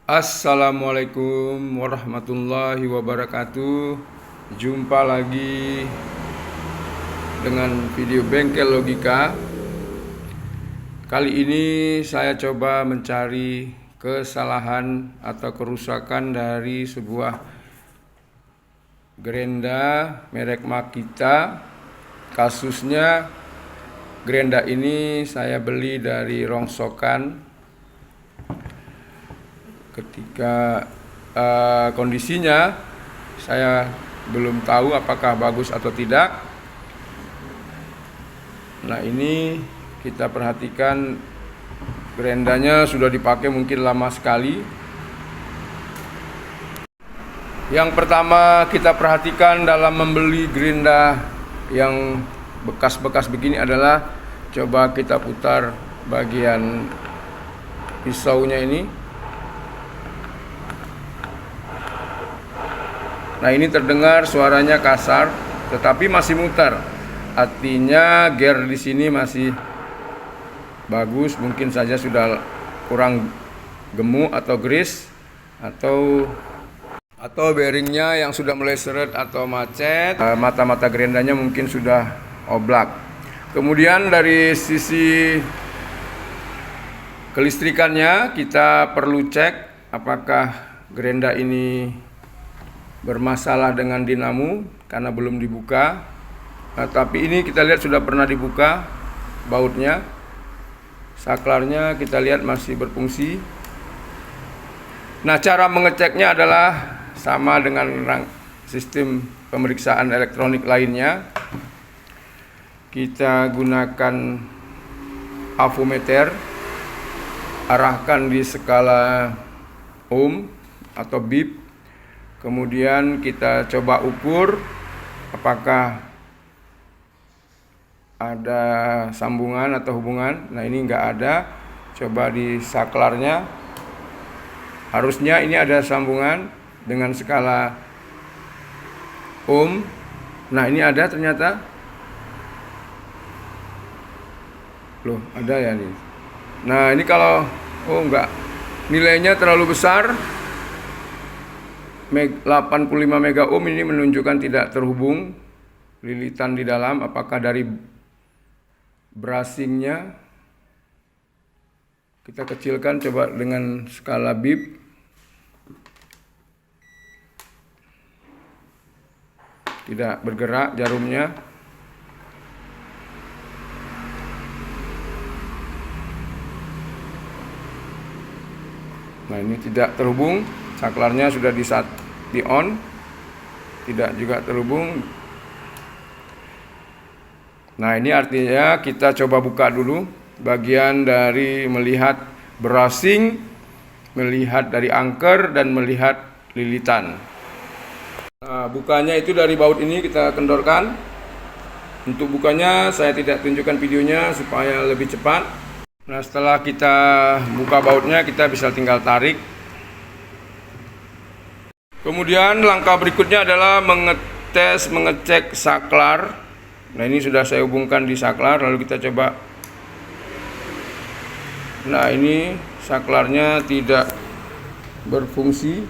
Assalamualaikum warahmatullahi wabarakatuh. Jumpa lagi dengan video Bengkel Logika. Kali ini saya coba mencari kesalahan atau kerusakan dari sebuah gerenda merek Makita. Kasusnya, gerenda ini saya beli dari rongsokan. Ketika kondisinya saya belum tahu apakah bagus atau tidak. Nah, ini kita perhatikan gerendanya sudah dipakai mungkin lama sekali. Yang pertama kita perhatikan dalam membeli gerenda yang bekas-bekas begini adalah coba kita putar bagian pisaunya ini. Nah, ini terdengar suaranya kasar, tetapi masih muter. Artinya gear di sini masih bagus, mungkin saja sudah kurang gemuk atau grease atau bearingnya yang sudah mulai seret atau macet. Mata-mata gerendanya mungkin sudah oblak. Kemudian dari sisi kelistrikannya kita perlu cek apakah gerenda ini bermasalah dengan dinamo karena belum dibuka. Nah, tapi ini kita lihat sudah pernah dibuka bautnya. Saklarnya kita lihat masih berfungsi. Nah, cara mengeceknya adalah sama dengan sistem pemeriksaan elektronik lainnya. Kita gunakan avometer, arahkan di skala ohm atau bip. Kemudian kita coba ukur apakah ada sambungan atau hubungan. Nah, ini enggak ada. Coba di saklarnya. Harusnya ini ada sambungan dengan skala ohm. Nah, ini ada ternyata. Loh, ada ya nih. Nah, ini kalau enggak, nilainya terlalu besar. 85 mega ohm ini menunjukkan tidak terhubung lilitan di dalam. Apakah dari brashingnya? Kita kecilkan coba dengan skala bip. Tidak bergerak jarumnya. Nah, ini tidak terhubung. Saklarnya sudah di on, tidak juga terhubung. Nah, ini artinya kita coba buka dulu bagian dari melihat brushing, melihat dari anker, dan melihat lilitan. Nah, bukanya itu dari baut ini kita kendorkan. Untuk bukanya saya tidak tunjukkan videonya supaya lebih cepat. Nah, setelah kita buka bautnya, kita bisa tinggal tarik. Kemudian langkah berikutnya adalah mengecek saklar. Nah, ini sudah saya hubungkan di saklar, lalu kita coba. Nah, ini saklarnya tidak berfungsi.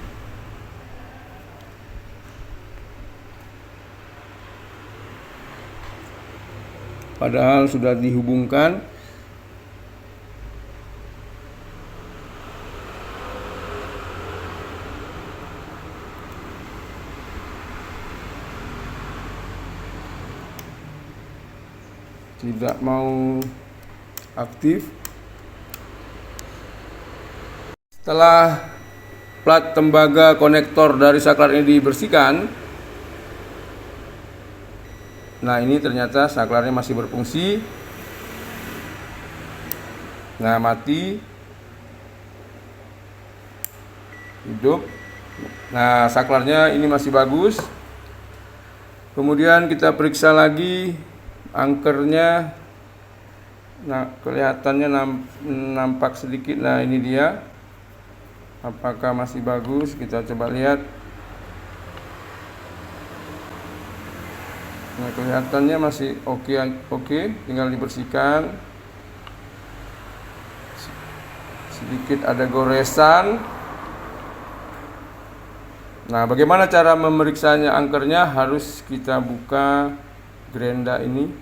Padahal sudah dihubungkan. Tidak mau aktif. Setelah plat tembaga konektor dari saklar ini dibersihkan, nah, ini ternyata saklarnya masih berfungsi. Nah, mati, hidup. Nah, saklarnya ini masih bagus. Kemudian kita periksa lagi angkernya. Nah, kelihatannya nampak sedikit. Nah, ini dia. Apakah masih bagus? Kita coba lihat. Nah, kelihatannya masih oke, tinggal dibersihkan. Sedikit ada goresan. Nah, bagaimana cara memeriksanya angkernya? Harus kita buka gerenda ini.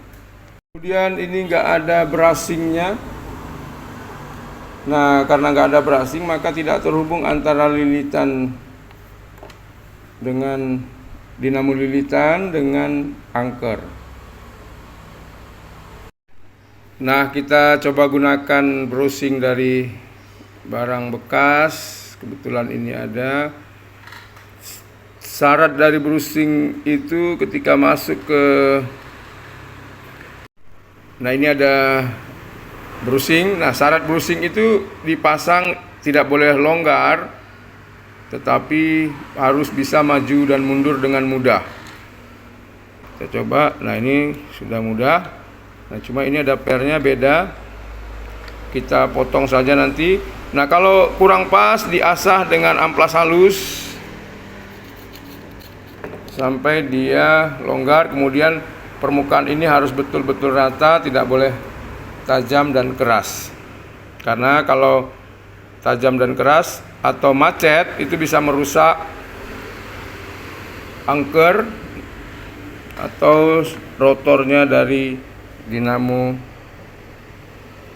Kemudian ini nggak ada bracingnya. Nah, karena nggak ada bracing maka tidak terhubung antara lilitan dengan dinamo lilitan dengan angker. Nah, kita coba gunakan browsing dari barang bekas. Kebetulan ini ada. Syarat dari browsing itu ketika masuk ke, nah ini ada browsing. Nah, syarat browsing itu dipasang tidak boleh longgar, tetapi harus bisa maju dan mundur dengan mudah. Kita coba. Nah, ini sudah mudah. Nah, cuma ini ada pernya beda. Kita potong saja nanti. Nah, kalau kurang pas diasah dengan amplas halus sampai dia longgar. Kemudian permukaan ini harus betul-betul rata, tidak boleh tajam dan keras. Karena kalau tajam dan keras atau macet itu bisa merusak angker atau rotornya dari dinamo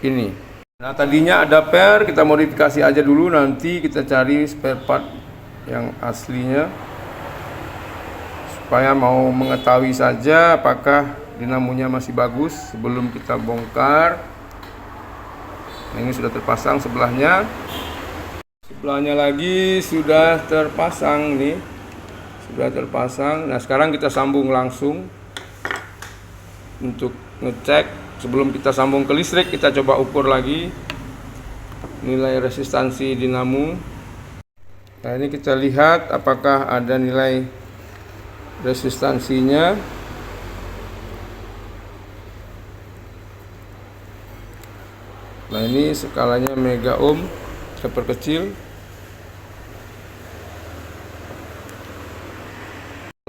ini. Nah, tadinya ada per, kita modifikasi aja dulu, nanti kita cari spare part yang aslinya. Supaya mau mengetahui saja apakah dinamonya masih bagus sebelum kita bongkar. Nah, ini sudah terpasang sebelahnya. Sebelahnya lagi sudah terpasang nih. Sudah terpasang. Nah, sekarang kita sambung langsung untuk ngecek. Sebelum kita sambung ke listrik, kita coba ukur lagi nilai resistansi dinamo. Nah, ini kita lihat apakah ada nilai resistansinya. Nah, ini skalanya mega ohm, kita perkecil.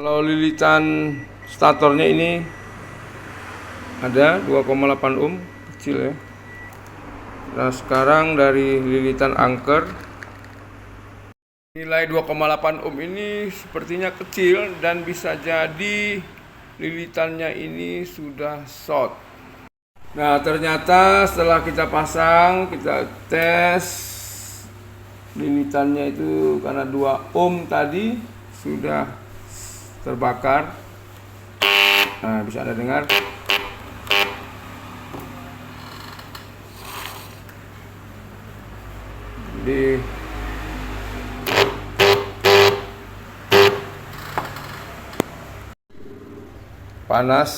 Kalau lilitan statornya ini ada 2,8 ohm, kecil ya. Nah, sekarang dari lilitan angker, nilai 2,8 ohm ini sepertinya kecil dan bisa jadi lilitannya ini sudah short. Nah, ternyata setelah kita pasang, kita tes lilitannya itu karena 2 ohm tadi sudah terbakar. Nah, bisa Anda dengar. Jadi panas.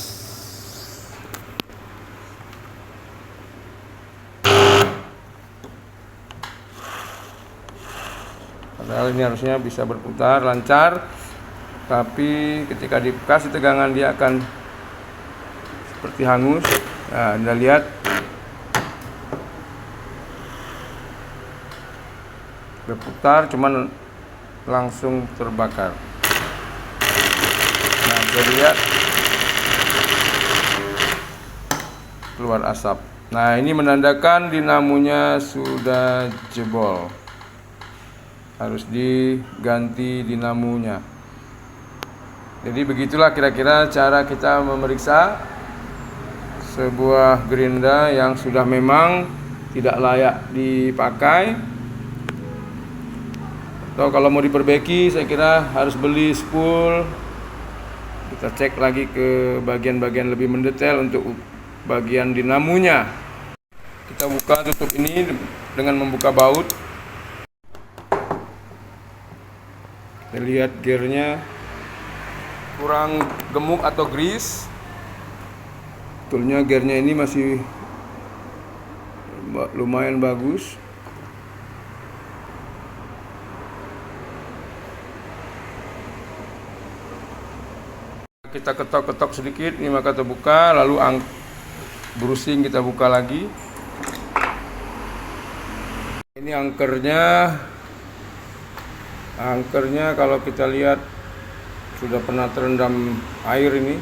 Padahal ini harusnya bisa berputar lancar, tapi ketika dikasih tegangan dia akan seperti hangus. Nah, Anda lihat berputar, cuman langsung terbakar. Nah, bisa dilihat keluar asap. Nah, ini menandakan dinamonya sudah jebol. Harus diganti dinamonya. Jadi begitulah kira-kira cara kita memeriksa sebuah gerenda yang sudah memang tidak layak dipakai. Atau kalau mau diperbaiki, saya kira harus beli spool. Kita cek lagi ke bagian-bagian lebih mendetail untuk bagian dinamonya. Kita buka tutup ini dengan membuka baut. Kita lihat gearnya kurang gemuk atau grease. Betulnya gearnya ini masih lumayan bagus. Kita ketok-ketok sedikit, ini maka terbuka. Lalu browsing kita buka lagi. Ini angkernya. Angkernya kalau kita lihat sudah pernah terendam air ini.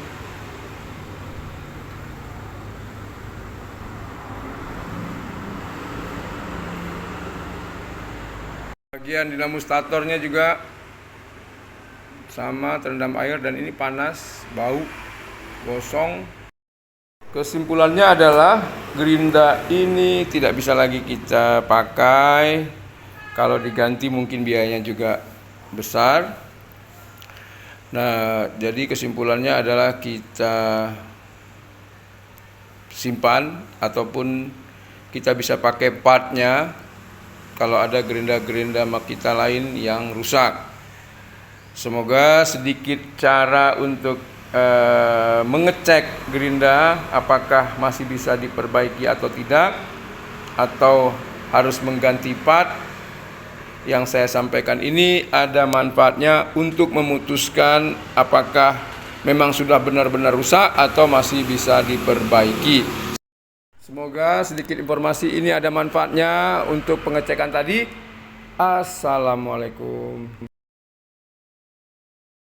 Bagian dinamo statornya juga sama terendam air dan ini panas, bau, gosong. Kesimpulannya adalah gerinda ini tidak bisa lagi kita pakai. Kalau diganti mungkin biayanya juga besar. Nah, jadi kesimpulannya adalah kita simpan ataupun kita bisa pakai partnya kalau ada gerinda-gerinda Makita lain yang rusak. Semoga sedikit cara untuk mengecek gerinda apakah masih bisa diperbaiki atau tidak, atau harus mengganti part. Yang saya sampaikan ini ada manfaatnya untuk memutuskan apakah memang sudah benar-benar rusak atau masih bisa diperbaiki. Semoga sedikit informasi ini ada manfaatnya untuk pengecekan tadi. Assalamualaikum.